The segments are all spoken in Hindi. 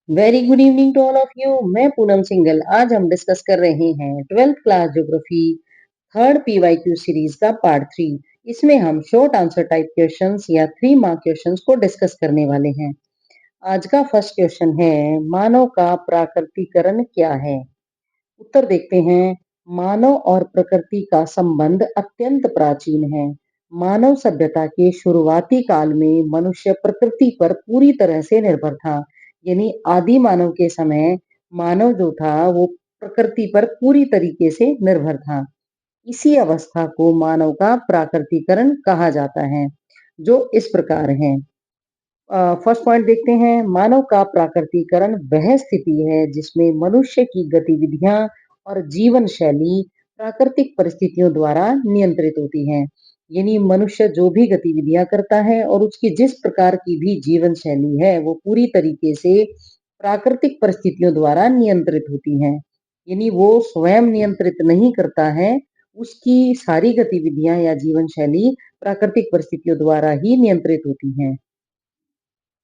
Very good evening to all of you. मैं पूनम सिंगल। आज हम डिस्कस कर रहे हैं 12th class geography third PYQ series का पार्ट 3। इसमें हम शॉर्ट आंसर टाइप क्वेश्चंस या 3 मार्क क्वेश्चंस को डिस्कस करने वाले हैं। आज का फर्स्ट क्वेश्चन है, मानव का प्राकृतिकरण क्या है? उत्तर देखते हैं। मानव और प्रकृति का संबंध अत्यंत प्राचीन है। मानव सभ्यता के शुरुआती काल में मनुष्य प्रकृति पर पूरी तरह से निर्भर था। यानी आदि मानव के समय मानव जो था वो प्रकृति पर पूरी तरीके से निर्भर था। इसी अवस्था को मानव का प्राकृतिकरण कहा जाता है, जो इस प्रकार है। फर्स्ट पॉइंट देखते हैं। मानव का प्राकृतिकरण वह स्थिति है जिसमें मनुष्य की गतिविधियां और जीवन शैली प्राकृतिक परिस्थितियों द्वारा नियंत्रित होती हैं। यानी मनुष्य जो भी गतिविधियां करता है और उसकी जिस प्रकार की भी जीवन शैली है वो पूरी तरीके से प्राकृतिक परिस्थितियों द्वारा नियंत्रित होती हैं। यानी वो स्वयं नियंत्रित नहीं करता है, उसकी सारी गतिविधियां या जीवन शैली प्राकृतिक परिस्थितियों द्वारा ही नियंत्रित होती हैं।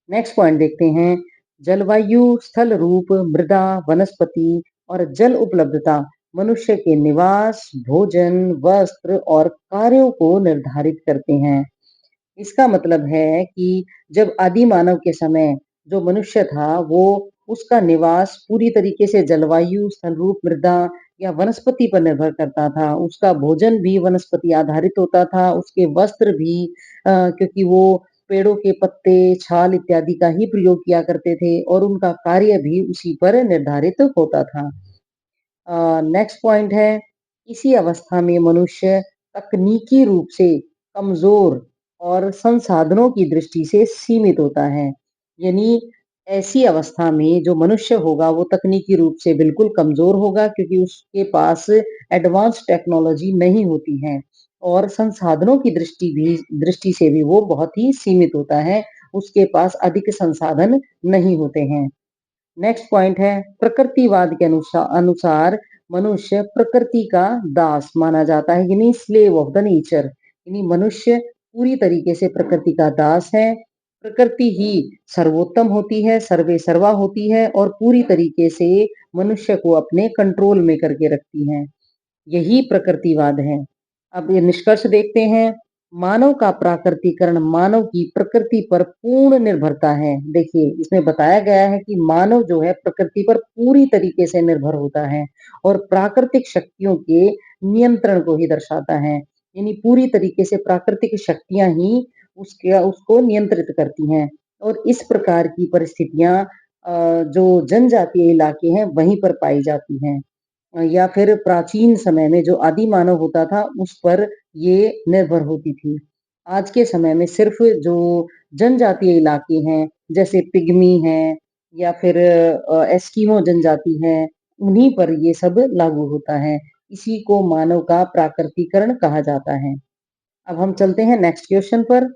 नेक्स्ट पॉइंट देखते हैं। जलवायु, स्थल रूप, मृदा, वनस्पति और जल उपलब्धता मनुष्य के निवास, भोजन, वस्त्र और कार्यों को निर्धारित करते हैं। इसका मतलब है कि जब आदि मानव के समय जो मनुष्य था वो उसका निवास पूरी तरीके से जलवायु, स्थल रूप, मृदा या वनस्पति पर निर्भर करता था। उसका भोजन भी वनस्पति आधारित होता था, उसके वस्त्र भी क्योंकि वो पेड़ों के पत्ते, छाल इत्यादि का ही प्रयोग किया करते थे और उनका कार्य भी उसी पर निर्धारित होता था। नेक्स्ट पॉइंट है, इसी अवस्था में मनुष्य तकनीकी रूप से कमजोर और संसाधनों की दृष्टि से सीमित होता है। यानी ऐसी अवस्था में जो मनुष्य होगा वो तकनीकी रूप से बिल्कुल कमजोर होगा क्योंकि उसके पास एडवांस टेक्नोलॉजी नहीं होती है और संसाधनों की दृष्टि से भी वो बहुत ही सीमित होता है। उसके पास अधिक संसाधन नहीं होते हैं। नेक्स्ट पॉइंट है, प्रकृतिवाद के अनुसार मनुष्य प्रकृति का दास माना जाता है, यानी स्लेव ऑफ द नेचर। यानी मनुष्य पूरी तरीके से प्रकृति का दास है। प्रकृति ही सर्वोत्तम होती है, सर्वे सर्वा होती है और पूरी तरीके से मनुष्य को अपने कंट्रोल में करके रखती है। यही प्रकृतिवाद है। अब ये निष्कर्ष देखते हैं। मानव का प्राकृतिकरण मानव की प्रकृति पर पूर्ण निर्भरता है। देखिए इसमें बताया गया है कि मानव जो है प्रकृति पर पूरी तरीके से निर्भर होता है और प्राकृतिक शक्तियों के नियंत्रण को ही दर्शाता है। यानी पूरी तरीके से प्राकृतिक शक्तियां ही उसको नियंत्रित करती हैं और इस प्रकार की परिस्थितियां जो जनजातीय इलाके हैं वहीं पर पाई जाती हैं। या फिर प्राचीन समय में जो आदि मानव होता था उस पर ये निर्भर होती थी। आज के समय में सिर्फ जो जनजातीय इलाके हैं जैसे पिग्मी हैं या फिर एस्किमो जनजाति है, उन्हीं पर ये सब लागू होता है। इसी को मानव का प्राकृतिकरण कहा जाता है। अब हम चलते हैं नेक्स्ट क्वेश्चन पर।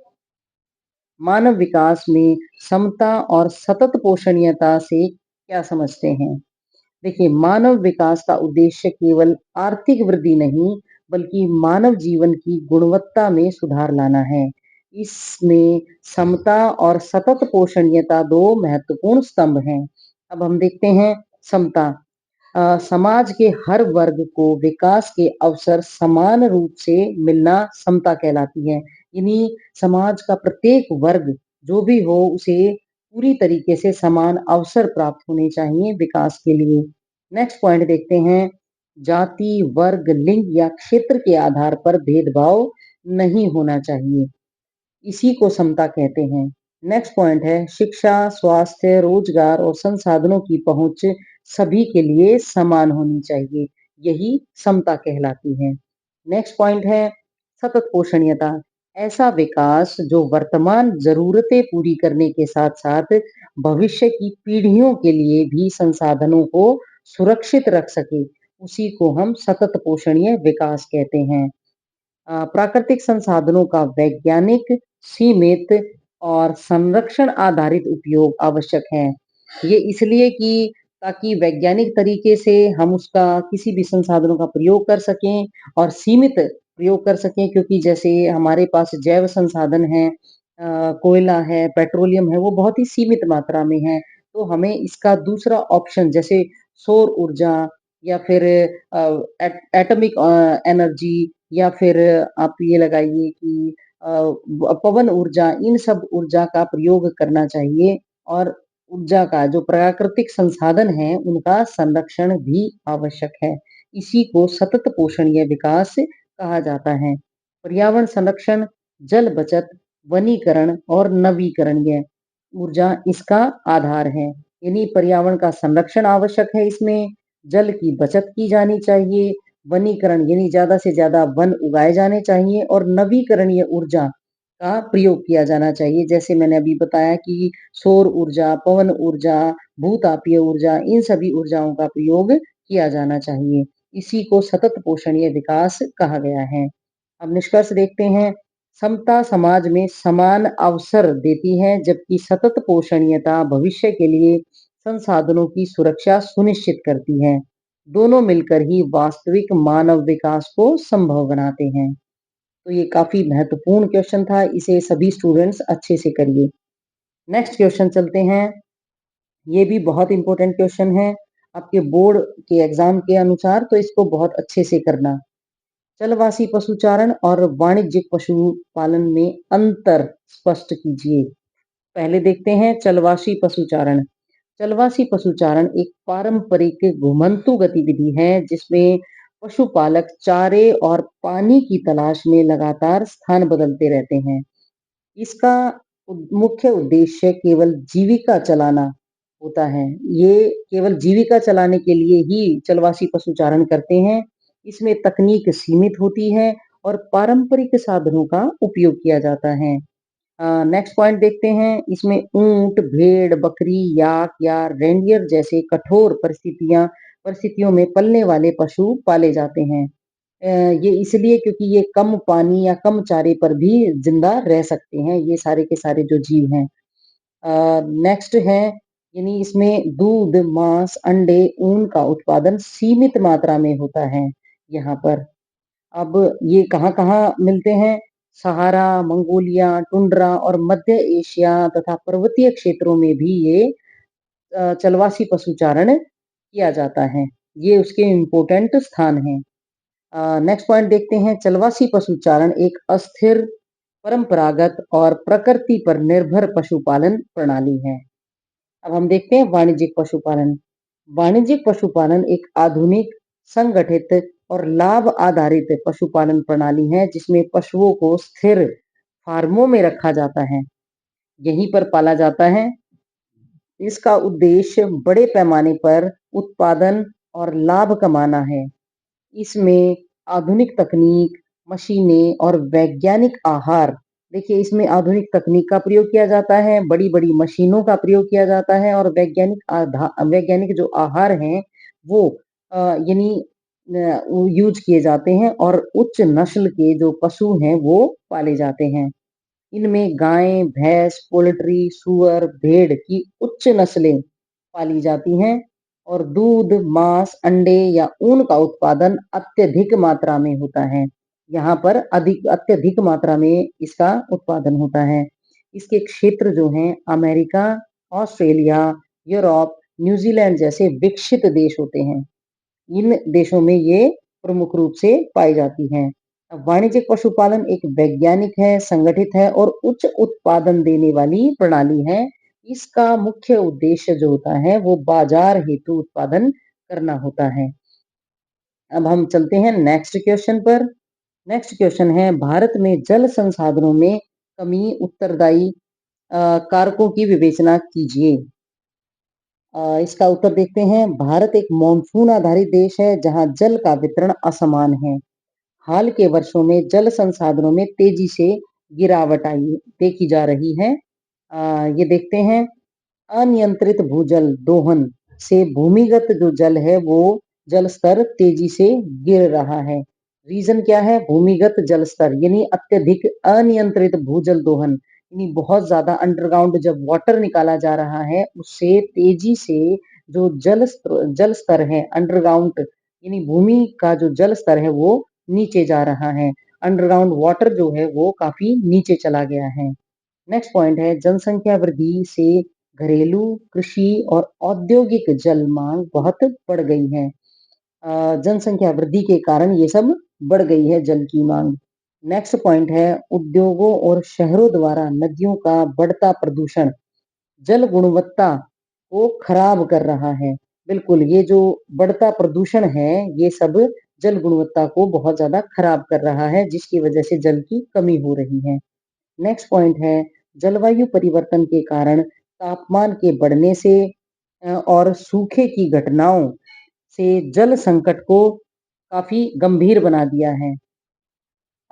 मानव विकास में समता और सतत पोषणीयता से क्या समझते हैं? देखिए, मानव विकास का उद्देश्य केवल आर्थिक वृद्धि नहीं, बल्कि मानव जीवन की गुणवत्ता में सुधार लाना है। इसमें समता और सतत पोषणीयता दो महत्वपूर्ण स्तंभ हैं। अब हम देखते हैं समता। समाज के हर वर्ग को विकास के अवसर समान रूप से मिलना समता कहलाती है। यानी समाज का प्रत्येक वर्ग जो भी हो उसे पूरी तरीके से समान अवसर प्राप्त होने चाहिए विकास के लिए। नेक्स्ट पॉइंट देखते हैं। जाति, वर्ग, लिंग या क्षेत्र के आधार पर भेदभाव नहीं होना चाहिए। इसी को समता कहते हैं। नेक्स्ट पॉइंट है, शिक्षा, स्वास्थ्य, रोजगार और संसाधनों की पहुंच सभी के लिए समान होनी चाहिए। यही समता कहलाती है। नेक्स्ट पॉइंट है, सतत पोषणीयता। ऐसा विकास जो वर्तमान जरूरतें पूरी करने के साथ साथ भविष्य की पीढ़ियों के लिए भी संसाधनों को सुरक्षित रख सके, उसी को हम सतत पोषणीय विकास कहते हैं। प्राकृतिक संसाधनों का वैज्ञानिक, सीमित और संरक्षण आधारित उपयोग आवश्यक है। ये इसलिए कि ताकि वैज्ञानिक तरीके से हम उसका किसी भी संसाधनों का प्रयोग कर सकें और सीमित प्रयोग कर सकें, क्योंकि जैसे हमारे पास जैव संसाधन है, कोयला है, पेट्रोलियम है, वो बहुत ही सीमित मात्रा में है। तो हमें इसका दूसरा ऑप्शन जैसे सौर ऊर्जा या फिर एटॉमिक एनर्जी या फिर आप ये लगाइए कि पवन ऊर्जा, इन सब ऊर्जा का प्रयोग करना चाहिए और ऊर्जा का जो प्राकृतिक संसाधन है उनका संरक्षण भी आवश्यक है। इसी को सतत पोषणीय विकास कहा जाता है। पर्यावरण संरक्षण, जल बचत, वनीकरण और नवीकरणीय ऊर्जा इसका आधार है। यानी पर्यावरण का संरक्षण आवश्यक है इसमें, जल की बचत की जानी चाहिए, वनीकरण यानी ज़्यादा से ज़्यादा वन उगाए जाने चाहिए और नवीकरणीय ऊर्जा का प्रयोग किया जाना चाहिए। जैसे मैंने अभी बताया कि सौर ऊर्जा, पवन ऊर्जा, भूतापीय ऊर्जा, इन सभी ऊर्जाओं का प्रयोग किया जाना चाहिए। इसी को सतत पोषणीय विकास कहा गया है। अब निष्कर्ष देखते हैं। समता समाज में समान अवसर देती है, जबकि सतत पोषणीयता भविष्य के लिए संसाधनों की सुरक्षा सुनिश्चित करती है। दोनों मिलकर ही वास्तविक मानव विकास को संभव बनाते हैं। तो ये काफी महत्वपूर्ण क्वेश्चन था, इसे सभी स्टूडेंट्स अच्छे से करिए। नेक्स्ट क्वेश्चन चलते हैं। ये भी बहुत इंपॉर्टेंट क्वेश्चन है आपके बोर्ड के एग्जाम के अनुसार, तो इसको बहुत अच्छे से करना। चलवासी पशुचारण और वाणिज्यिक पशुपालन में अंतर स्पष्ट कीजिए। पहले देखते हैं चलवासी पशुचारण। चलवासी पशुचारण एक पारंपरिक घुमंतु गतिविधि है जिसमें पशुपालक चारे और पानी की तलाश में लगातार स्थान बदलते रहते हैं। इसका मुख्य उद्देश्य केवल जीविका चलाना होता है। ये केवल जीविका चलाने के लिए ही चलवासी पशुचारण करते हैं। इसमें तकनीक सीमित होती है और पारंपरिक साधनों का उपयोग किया जाता है। नेक्स्ट पॉइंट देखते हैं। इसमें ऊंट, भेड़, बकरी, याक या रेंडियर जैसे कठोर परिस्थितियों में पलने वाले पशु पाले जाते हैं। ये इसलिए क्योंकि ये कम पानी या कम चारे पर भी जिंदा रह सकते हैं, ये सारे के सारे जो जीव हैं। नेक्स्ट है, यानी इसमें दूध, मांस, अंडे, ऊन का उत्पादन सीमित मात्रा में होता है यहाँ पर। अब ये कहाँ-कहाँ मिलते हैं? सहारा, मंगोलिया, टुंड्रा और मध्य एशिया तथा पर्वतीय क्षेत्रों में भी ये चलवासी पशुचारण किया जाता है। ये उसके इम्पोर्टेंट स्थान हैं। नेक्स्ट पॉइंट देखते हैं। चलवासी पशुचारण एक अस्थिर, परंपरागत और प्रकृति पर निर्भर पशुपालन प्रणाली है। अब हम देखते हैं वाणिज्यिक पशुपालन। वाणिज्यिक पशुपालन एक आधुनिक, संगठित और लाभ आधारित पशुपालन प्रणाली है जिसमें पशुओं को स्थिर फार्मों में रखा जाता है, यहीं पर पाला जाता है। इसका उद्देश्य बड़े पैमाने पर उत्पादन और लाभ कमाना है। इसमें आधुनिक तकनीक, मशीनें और वैज्ञानिक आहार, देखिए इसमें आधुनिक तकनीक का प्रयोग किया जाता है, बड़ी-बड़ी मशीनों का प्रयोग किया जाता है और वैज्ञानिक जो आहार हैं वो यानी यूज किए जाते हैं और उच्च नस्ल के जो पशु हैं वो पाले जाते हैं। इनमें गाय, भैंस, पोल्ट्री, सुअर, भेड़ की उच्च नस्लें पाली जाती हैं और दूध, मांस, अंडे या ऊन का उत्पादन अत्यधिक मात्रा में होता है। यहाँ पर अत्यधिक मात्रा में इसका उत्पादन होता है। इसके क्षेत्र जो हैं अमेरिका, ऑस्ट्रेलिया, यूरोप, न्यूजीलैंड जैसे विकसित देश होते हैं। इन देशों में ये प्रमुख रूप से पाई जाती हैं। वाणिज्यिक पशुपालन एक वैज्ञानिक है, संगठित है और उच्च उत्पादन देने वाली प्रणाली है। इसका मुख्य उद्देश्य जो होता है वो बाजार हेतु उत्पादन करना होता है। अब हम चलते हैं नेक्स्ट क्वेश्चन पर। नेक्स्ट क्वेश्चन है, भारत में जल संसाधनों में कमी उत्तरदायी कारकों की विवेचना कीजिए। इसका उत्तर देखते हैं। भारत एक मानसून आधारित देश है जहां जल का वितरण असमान है। हाल के वर्षों में जल संसाधनों में तेजी से गिरावट आई देखी जा रही है। ये देखते हैं। अनियंत्रित भूजल दोहन से भूमिगत जो जल है वो जल स्तर तेजी से गिर रहा है। रीजन क्या है? भूमिगत जल स्तर यानी अत्यधिक अनियंत्रित भूजल दोहन, यानी बहुत ज्यादा अंडरग्राउंड जब वाटर निकाला जा रहा है उससे तेजी से जो जल स्तर है अंडरग्राउंड, यानी भूमि का जो जल स्तर है वो नीचे जा रहा है। अंडरग्राउंड वाटर जो है वो काफी नीचे चला गया है। नेक्स्ट पॉइंट है, जनसंख्या वृद्धि से घरेलू, कृषि और औद्योगिक जल मांग बहुत बढ़ गई है। जनसंख्या वृद्धि के कारण ये सब बढ़ गई है जल की मांग। नेक्स्ट पॉइंट है उद्योगों और शहरों द्वारा नदियों का बढ़ता प्रदूषण जल गुणवत्ता को खराब कर रहा है। बिल्कुल, ये जो बढ़ता प्रदूषण है, ये सब जल गुणवत्ता को बहुत ज़्यादा खराब कर रहा है, जिसकी वजह से जल की कमी हो रही है। नेक्स्ट पॉइंट है जलवायु परिवर्तन के कारण तापमान के बढ़ने से और सूखे की घटनाओं से जल संकट को काफ़ी गंभीर बना दिया है।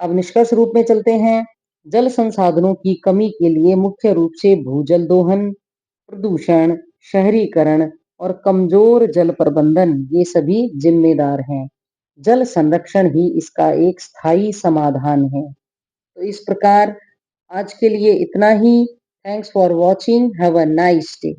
अब निष्कर्ष रूप में चलते हैं, जल संसाधनों की कमी के लिए मुख्य रूप से भूजल दोहन, प्रदूषण, शहरीकरण और कमजोर जल प्रबंधन ये सभी जिम्मेदार हैं। जल संरक्षण ही इसका एक स्थायी समाधान है। तो इस प्रकार आज के लिए इतना ही। Thanks for watching. Have a nice day.